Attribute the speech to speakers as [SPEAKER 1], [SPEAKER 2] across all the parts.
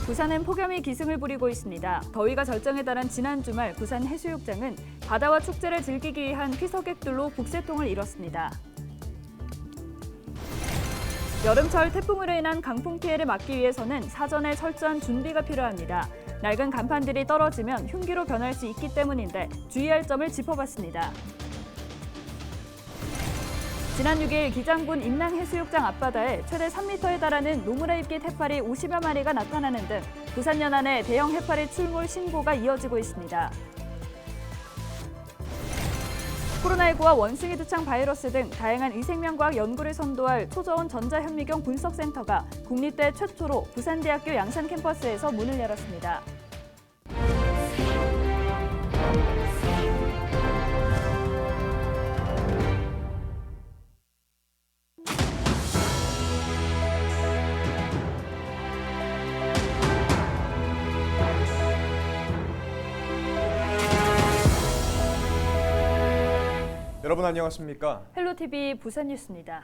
[SPEAKER 1] 부산엔 폭염이 기승을 부리고 있습니다. 더위가 절정에 달한 지난 주말 부산 해수욕장은 바다와 축제를 즐기기 위한 피서객들로 북새통을 이뤘습니다. 여름철 태풍으로 인한 강풍 피해를 막기 위해서는 사전에 철저한 준비가 필요합니다. 낡은 간판들이 떨어지면 흉기로 변할 수 있기 때문인데 주의할 점을 짚어봤습니다. 지난 6일 기장군 임랑해수욕장 앞바다에 최대 3m에 달하는 노무라 입깃 해파리 50여 마리가 나타나는 등 부산 연안에 대형 해파리 출몰 신고가 이어지고 있습니다. 코로나19와 원숭이 두창 바이러스 등 다양한 위생명과학 연구를 선도할 초저온 전자현미경 분석센터가 국립대 최초로 부산대학교 양산 캠퍼스에서 문을 열었습니다.
[SPEAKER 2] 여러분 안녕하십니까?
[SPEAKER 1] 헬로TV 부산 뉴스입니다.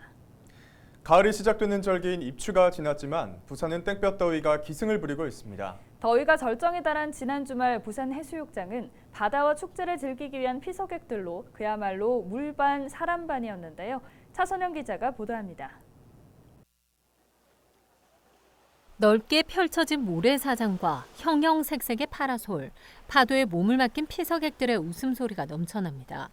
[SPEAKER 2] 가을이 시작되는 절기인 입추가 지났지만 부산은 땡볕더위가 기승을 부리고 있습니다.
[SPEAKER 1] 더위가 절정에 달한 지난 주말 부산 해수욕장은 바다와 축제를 즐기기 위한 피서객들로 그야말로 물반 사람반이었는데요. 차선영 기자가 보도합니다.
[SPEAKER 3] 넓게 펼쳐진 모래사장과 형형색색의 파라솔, 파도에 몸을 맡긴 피서객들의 웃음소리가 넘쳐납니다.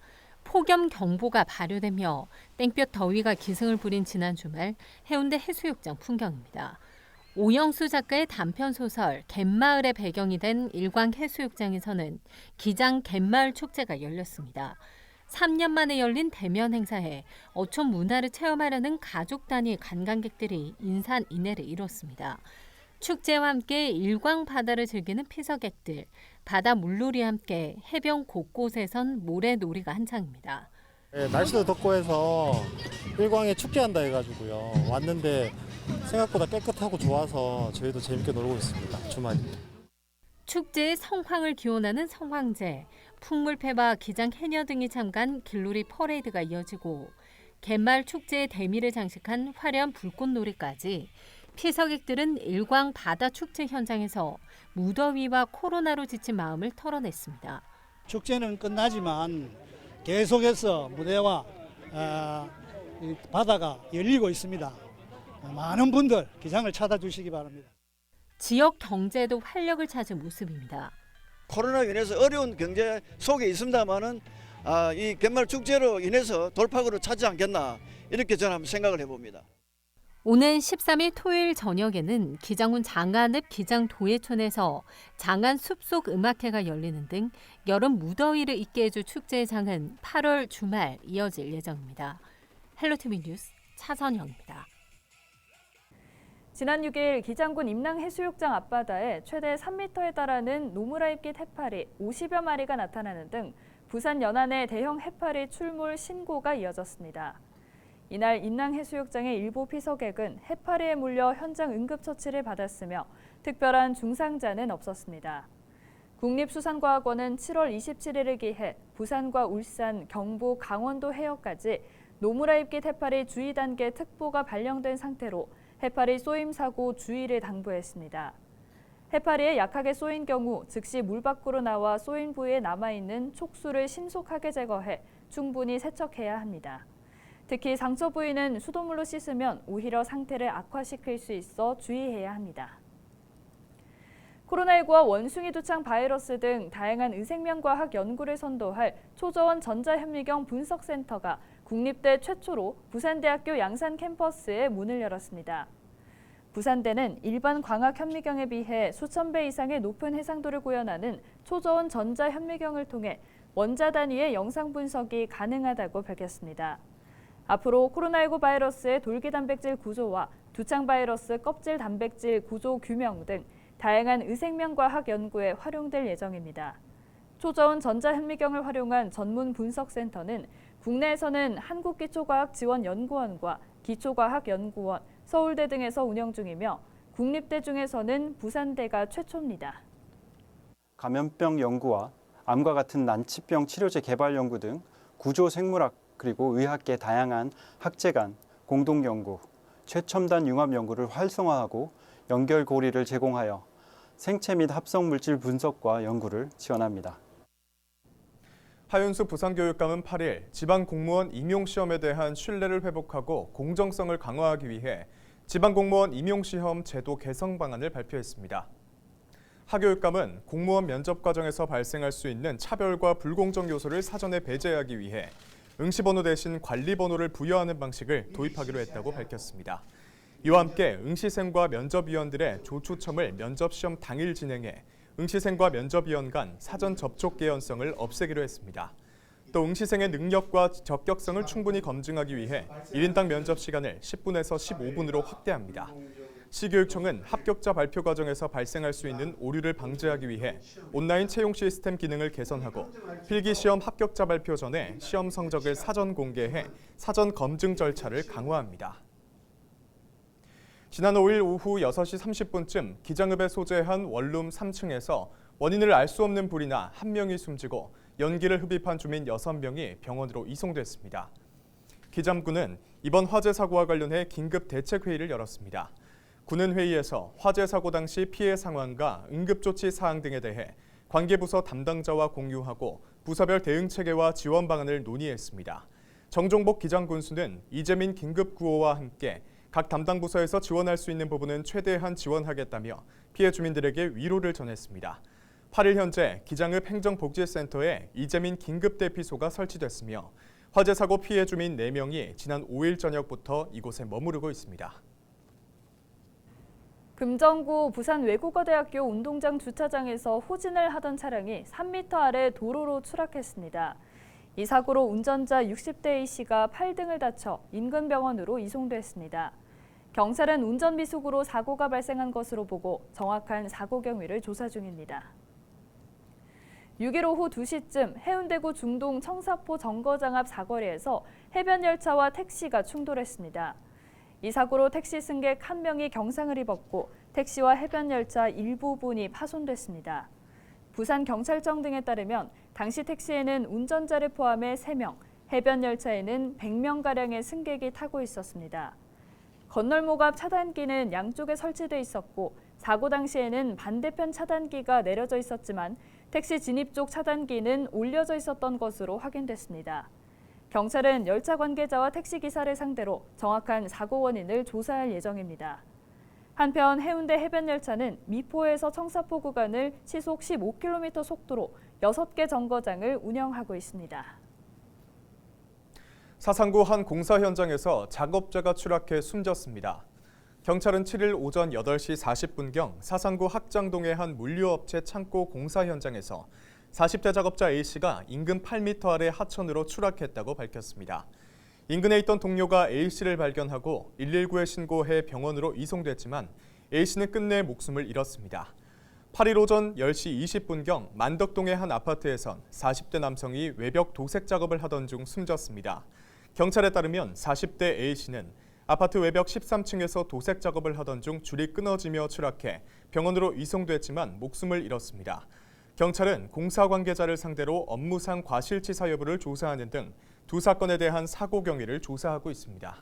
[SPEAKER 3] 폭염경보가 발효되며 땡볕 더위가 기승을 부린 지난 주말 해운대 해수욕장 풍경입니다. 오영수 작가의 단편소설 갯마을의 배경이 된 일광 해수욕장에서는 기장 갯마을 축제가 열렸습니다. 3년 만에 열린 대면 행사에 어촌 문화를 체험하려는 가족 단위 관광객들이 인산인해를 이뤘습니다. 축제와 함께 일광 바다를 즐기는 피서객들, 바다 물놀이와 함께 해변 곳곳에선 모래놀이가 한창입니다.
[SPEAKER 4] 네, 날씨도 덥고 해서 일광에 축제한다 해가지고요. 왔는데 생각보다 깨끗하고 좋아서 저희도 재밌게 놀고 있습니다. 주말에.
[SPEAKER 3] 축제의 성황을 기원하는 성황제, 풍물패와 기장 해녀 등이 참가한 길놀이 퍼레이드가 이어지고 갯마을 축제의 대미를 장식한 화려한 불꽃놀이까지 피서객들은 일광 바다 축제 현장에서 무더위와 코로나로 지친 마음을 털어냈습니다.
[SPEAKER 5] 축제는 끝나지만 계속해서 무대와 바다가 열리고 있습니다. 많은 분들 기장을 찾아주시기 바랍니다.
[SPEAKER 3] 지역 경제도 활력을 찾은 모습입니다.
[SPEAKER 6] 코로나로 인해서 어려운 경제 속에 있습니다만은 이 갯마을 축제로 인해서 돌파구를 찾지 않겠나 이렇게 저는 한번 생각을 해봅니다.
[SPEAKER 3] 오는 13일 토요일 저녁에는 기장군 장안읍 기장도예촌에서 장안 숲속 음악회가 열리는 등 여름 무더위를 잊게 해줄 축제의 장은 8월 주말 이어질 예정입니다. 헬로티비 뉴스 차선영입니다.
[SPEAKER 1] 지난 6일 기장군 임랑해수욕장 앞바다에 최대 3m에 달하는 노무라 입깃 해파리 50여 마리가 나타나는 등 부산 연안의 대형 해파리 출몰 신고가 이어졌습니다. 이날 임랑해수욕장의 일부 피서객은 해파리에 물려 현장 응급처치를 받았으며 특별한 중상자는 없었습니다. 국립수산과학원은 7월 27일을 기해 부산과 울산, 경북, 강원도 해역까지 노무라 입깃 해파리 주의 단계 특보가 발령된 상태로 해파리 쏘임 사고 주의를 당부했습니다. 해파리에 약하게 쏘인 경우 즉시 물 밖으로 나와 쏘인 부위에 남아있는 촉수를 신속하게 제거해 충분히 세척해야 합니다. 특히 상처 부위는 수돗물로 씻으면 오히려 상태를 악화시킬 수 있어 주의해야 합니다. 코로나19와 원숭이 두창 바이러스 등 다양한 위생명과학 연구를 선도할 초저온 전자현미경 분석센터가 국립대 최초로 부산대학교 양산 캠퍼스에 문을 열었습니다. 부산대는 일반 광학현미경에 비해 수천 배 이상의 높은 해상도를 구현하는 초저온 전자현미경을 통해 원자 단위의 영상 분석이 가능하다고 밝혔습니다. 앞으로 코로나19 바이러스의 돌기 단백질 구조와 두창 바이러스 껍질 단백질 구조 규명 등 다양한 의생명과학 연구에 활용될 예정입니다. 초저온 전자현미경을 활용한 전문 분석센터는 국내에서는 한국기초과학지원연구원과 기초과학연구원, 서울대 등에서 운영 중이며 국립대 중에서는 부산대가 최초입니다.
[SPEAKER 7] 감염병 연구와 암과 같은 난치병 치료제 개발 연구 등 구조생물학 그리고 의학계 다양한 학제 간 공동 연구, 최첨단 융합 연구를 활성화하고 연결고리를 제공하여 생체 및 합성 물질 분석과 연구를 지원합니다.
[SPEAKER 2] 하윤수 부산교육감은 8일 지방공무원 임용시험에 대한 신뢰를 회복하고 공정성을 강화하기 위해 지방공무원 임용시험 제도 개선 방안을 발표했습니다. 하 교육감은 공무원 면접 과정에서 발생할 수 있는 차별과 불공정 요소를 사전에 배제하기 위해 응시번호 대신 관리번호를 부여하는 방식을 도입하기로 했다고 밝혔습니다. 이와 함께 응시생과 면접위원들의 조추첨을 면접시험 당일 진행해 응시생과 면접위원 간 사전 접촉 개연성을 없애기로 했습니다. 또 응시생의 능력과 적격성을 충분히 검증하기 위해 1인당 면접 시간을 10분에서 15분으로 확대합니다. 시교육청은 합격자 발표 과정에서 발생할 수 있는 오류를 방지하기 위해 온라인 채용 시스템 기능을 개선하고 필기시험 합격자 발표 전에 시험 성적을 사전 공개해 사전 검증 절차를 강화합니다. 지난 5일 오후 6시 30분쯤 기장읍에 소재한 원룸 3층에서 원인을 알 수 없는 불이 나 한 명이 숨지고 연기를 흡입한 주민 6명이 병원으로 이송됐습니다. 기장군은 이번 화재 사고와 관련해 긴급 대책회의를 열었습니다. 군은 회의에서 화재 사고 당시 피해 상황과 응급조치 사항 등에 대해 관계부서 담당자와 공유하고 부서별 대응 체계와 지원 방안을 논의했습니다. 정종복 기장군수는 이재민 긴급구호와 함께 각 담당 부서에서 지원할 수 있는 부분은 최대한 지원하겠다며 피해 주민들에게 위로를 전했습니다. 8일 현재 기장읍 행정복지센터에 이재민 긴급대피소가 설치됐으며 화재 사고 피해 주민 4명이 지난 5일 저녁부터 이곳에 머무르고 있습니다.
[SPEAKER 1] 금정구 부산 외국어대학교 운동장 주차장에서 후진을 하던 차량이 3m 아래 도로로 추락했습니다. 이 사고로 운전자 60대 A씨가 팔등을 다쳐 인근 병원으로 이송됐습니다. 경찰은 운전미숙으로 사고가 발생한 것으로 보고 정확한 사고 경위를 조사 중입니다. 6일 오후 2시쯤 해운대구 중동 청사포 정거장 앞 사거리에서 해변열차와 택시가 충돌했습니다. 이 사고로 택시 승객 1명이 경상을 입었고 택시와 해변열차 일부분이 파손됐습니다. 부산경찰청 등에 따르면 당시 택시에는 운전자를 포함해 3명, 해변열차에는 100명가량의 승객이 타고 있었습니다. 건널목 앞 차단기는 양쪽에 설치돼 있었고 사고 당시에는 반대편 차단기가 내려져 있었지만 택시 진입 쪽 차단기는 올려져 있었던 것으로 확인됐습니다. 경찰은 열차 관계자와 택시 기사를 상대로 정확한 사고 원인을 조사할 예정입니다. 한편 해운대 해변열차는 미포에서 청사포 구간을 시속 15km 속도로 6개 정거장을 운영하고 있습니다.
[SPEAKER 2] 사상구 한 공사 현장에서 작업자가 추락해 숨졌습니다. 경찰은 7일 오전 8시 40분경 사상구 학장동의 한 물류업체 창고 공사 현장에서 40대 작업자 A씨가 인근 8m 아래 하천으로 추락했다고 밝혔습니다. 인근에 있던 동료가 A씨를 발견하고 119에 신고해 병원으로 이송됐지만 A씨는 끝내 목숨을 잃었습니다. 8일 오전 10시 20분경 만덕동의 한 아파트에선 40대 남성이 외벽 도색 작업을 하던 중 숨졌습니다. 경찰에 따르면 40대 A씨는 아파트 외벽 13층에서 도색 작업을 하던 중 줄이 끊어지며 추락해 병원으로 이송됐지만 목숨을 잃었습니다. 경찰은 공사 관계자를 상대로 업무상 과실치사 여부를 조사하는 등 두 사건에 대한 사고 경위를 조사하고 있습니다.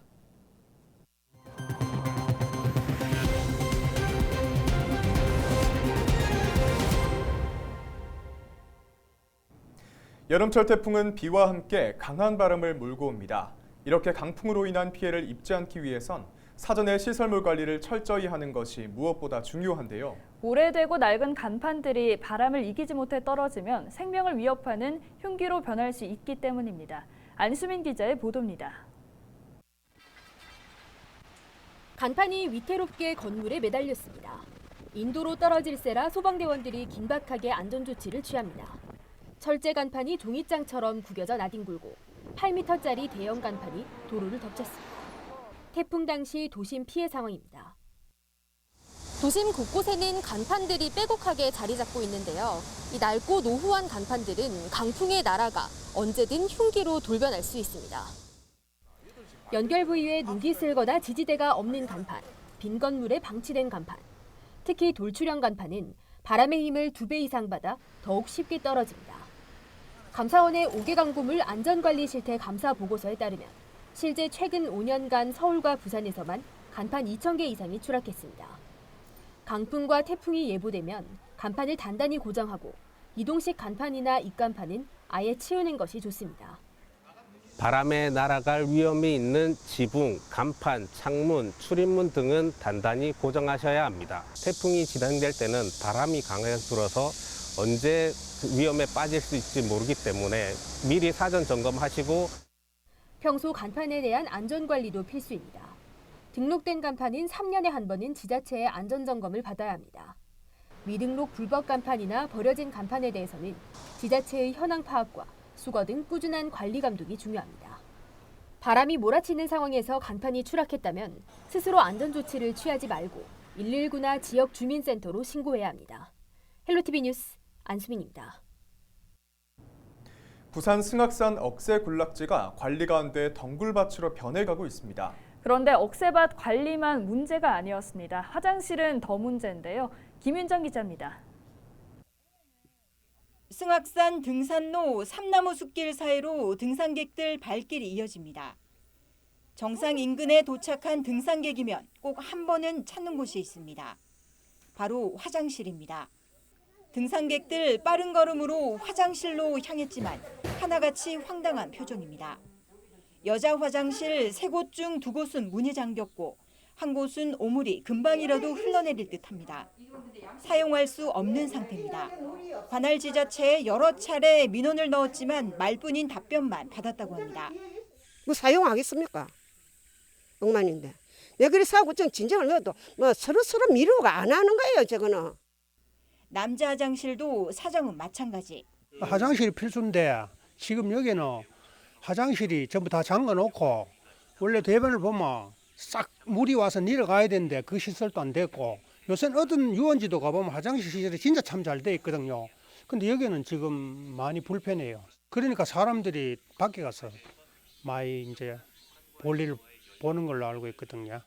[SPEAKER 2] 여름철 태풍은 비와 함께 강한 바람을 몰고 옵니다. 이렇게 강풍으로 인한 피해를 입지 않기 위해선 사전에 시설물 관리를 철저히 하는 것이 무엇보다 중요한데요.
[SPEAKER 1] 오래되고 낡은 간판들이 바람을 이기지 못해 떨어지면 생명을 위협하는 흉기로 변할 수 있기 때문입니다. 안수민 기자의 보도입니다.
[SPEAKER 8] 간판이 위태롭게 건물에 매달렸습니다. 인도로 떨어질세라 소방대원들이 긴박하게 안전조치를 취합니다. 철제 간판이 종이장처럼 구겨져 나뒹굴고 8m짜리 대형 간판이 도로를 덮쳤습니다. 태풍 당시 도심 피해 상황입니다. 도심 곳곳에는 간판들이 빼곡하게 자리 잡고 있는데요. 이 낡고 노후한 간판들은 강풍에 날아가 언제든 흉기로 돌변할 수 있습니다. 연결 부위에 누기 쓸거나 지지대가 없는 간판, 빈 건물에 방치된 간판, 특히 돌출형 간판은 바람의 힘을 2배 이상 받아 더욱 쉽게 떨어집니다. 감사원의 5개 강구물 안전관리 실태 감사 보고서에 따르면 실제 최근 5년간 서울과 부산에서만 간판 2,000개 이상이 추락했습니다. 강풍과 태풍이 예보되면 간판을 단단히 고정하고 이동식 간판이나 입간판은 아예 치우는 것이 좋습니다.
[SPEAKER 9] 바람에 날아갈 위험이 있는 지붕, 간판, 창문, 출입문 등은 단단히 고정하셔야 합니다. 태풍이 진행될 때는 바람이 강하게 불어서 언제 위험에 빠질 수 있을지 모르기 때문에 미리 사전 점검하시고
[SPEAKER 8] 평소 간판에 대한 안전관리도 필수입니다. 등록된 간판은 3년에 한 번은 지자체의 안전점검을 받아야 합니다. 미등록 불법 간판이나 버려진 간판에 대해서는 지자체의 현황 파악과 수거 등 꾸준한 관리 감독이 중요합니다. 바람이 몰아치는 상황에서 간판이 추락했다면 스스로 안전조치를 취하지 말고 119나 지역 주민센터로 신고해야 합니다. 헬로티비 뉴스 안수민입니다.
[SPEAKER 2] 부산 승악산 억새 군락지가 관리가 안 돼 덩굴밭으로 변해가고 있습니다.
[SPEAKER 1] 그런데 억새밭 관리만 문제가 아니었습니다. 화장실은 더 문제인데요. 김윤정 기자입니다.
[SPEAKER 10] 승악산 등산로 삼나무 숲길 사이로 등산객들 발길이 이어집니다. 정상 인근에 도착한 등산객이면 꼭 한 번은 찾는 곳이 있습니다. 바로 화장실입니다. 등산객들 빠른 걸음으로 화장실로 향했지만 하나같이 황당한 표정입니다. 여자 화장실 3곳 중 2곳은 문이 잠겼고 한 곳은 오물이 금방이라도 흘러내릴 듯합니다. 사용할 수 없는 상태입니다. 관할 지자체에 여러 차례 민원을 넣었지만 말뿐인 답변만 받았다고 합니다.
[SPEAKER 11] 뭐 사용하겠습니까? 엉망인데. 내가 그래서 하고 진정을 넣어도 뭐 서로 미루고 안 하는 거예요, 저거는.
[SPEAKER 10] 남자 화장실도 사정은 마찬가지.
[SPEAKER 5] 화장실이 필수인데 지금 여기는 화장실이 전부 다 잠궈놓고 원래 대변을 보면 싹 물이 와서 내려가야 되는데 그 시설도 안 됐고 요새는 어떤 유원지도 가보면 화장실 시설이 진짜 참 잘 돼 있거든요. 근데 여기는 지금 많이 불편해요. 그러니까 사람들이 밖에 가서 많이 이제 볼일 보는 걸로 알고 있거든요.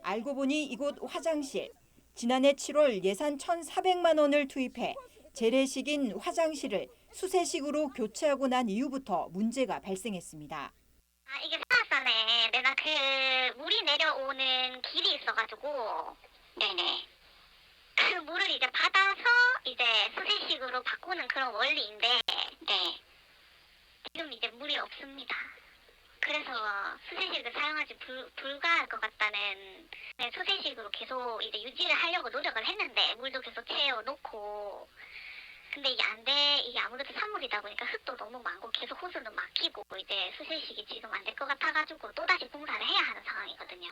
[SPEAKER 10] 알고 보니 이곳 화장실 지난해 7월 예산 1,400만 원을 투입해 재래식인 화장실을 수세식으로 교체하고 난 이후부터 문제가 발생했습니다.
[SPEAKER 12] 이게 승악산에 내가 그 물이 내려오는 길이 있어가지고 네네 그 물을 이제 받아서 이제 수세식으로 바꾸는 그런 원리인데 네 지금 이제 물이 없습니다. 그래서 수세식을 사용하지 불가할 것 같다는 수세식으로 계속 이제 유지를 하려고 노력을 했는데 물도 계속 채워놓고 근데 이게 안 돼. 이게 아무래도 산물이다 보니까 흙도 너무 많고 계속 호수는 막히고 이제 수세식이 지금 안 될 것 같아가지고 또다시 공사를 해야 하는 상황이거든요.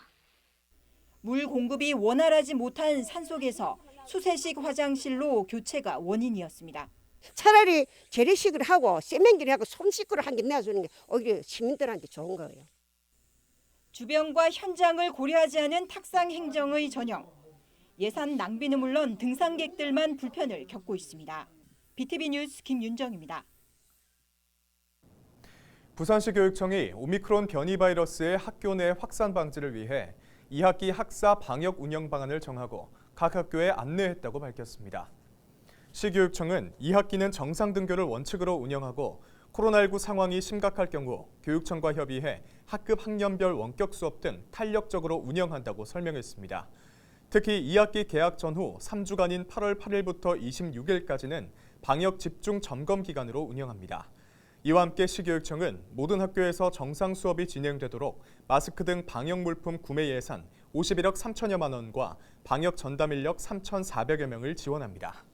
[SPEAKER 10] 물 공급이 원활하지 못한 산속에서 수세식 화장실로 교체가 원인이었습니다.
[SPEAKER 11] 차라리 재래식을 하고 세면기를 하고 손 씻고를 한 개 내주는 게 오히려 시민들한테 좋은 거예요.
[SPEAKER 10] 주변과 현장을 고려하지 않은 탁상 행정의 전형. 예산 낭비는 물론 등산객들만 불편을 겪고 있습니다. BTV 뉴스 김윤정입니다.
[SPEAKER 2] 부산시 교육청이 오미크론 변이 바이러스의 학교 내 확산 방지를 위해 2학기 학사 방역 운영 방안을 정하고 각 학교에 안내했다고 밝혔습니다. 시교육청은 2학기는 정상 등교를 원칙으로 운영하고 코로나19 상황이 심각할 경우 교육청과 협의해 학급 학년별 원격 수업 등 탄력적으로 운영한다고 설명했습니다. 특히 2학기 개학 전후 3주간인 8월 8일부터 26일까지는 방역 집중 점검 기간으로 운영합니다. 이와 함께 시교육청은 모든 학교에서 정상 수업이 진행되도록 마스크 등 방역 물품 구매 예산 51억 3천여만 원과 방역 전담 인력 3,400여 명을 지원합니다.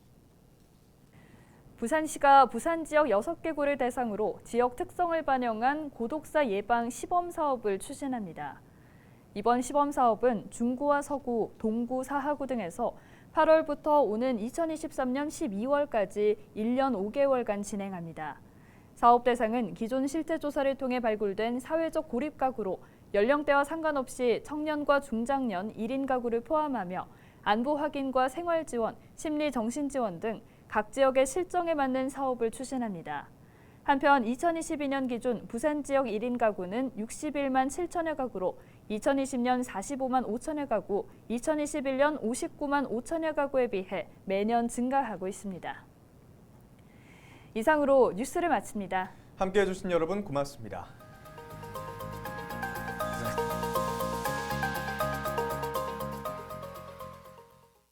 [SPEAKER 1] 부산시가 부산 지역 6개 구를 대상으로 지역 특성을 반영한 고독사 예방 시범 사업을 추진합니다. 이번 시범 사업은 중구와 서구, 동구, 사하구 등에서 8월부터 오는 2023년 12월까지 1년 5개월간 진행합니다. 사업 대상은 기존 실태조사를 통해 발굴된 사회적 고립 가구로 연령대와 상관없이 청년과 중장년 1인 가구를 포함하며 안부 확인과 생활 지원, 심리 정신 지원 등 각 지역의 실정에 맞는 사업을 추진합니다. 한편 2022년 기준 부산 지역 1인 가구는 61만 7천여 가구로 2020년 45만 5천여 가구, 2021년 59만 5천여 가구에 비해 매년 증가하고 있습니다. 이상으로 뉴스를 마칩니다.
[SPEAKER 2] 함께해 주신 여러분 고맙습니다.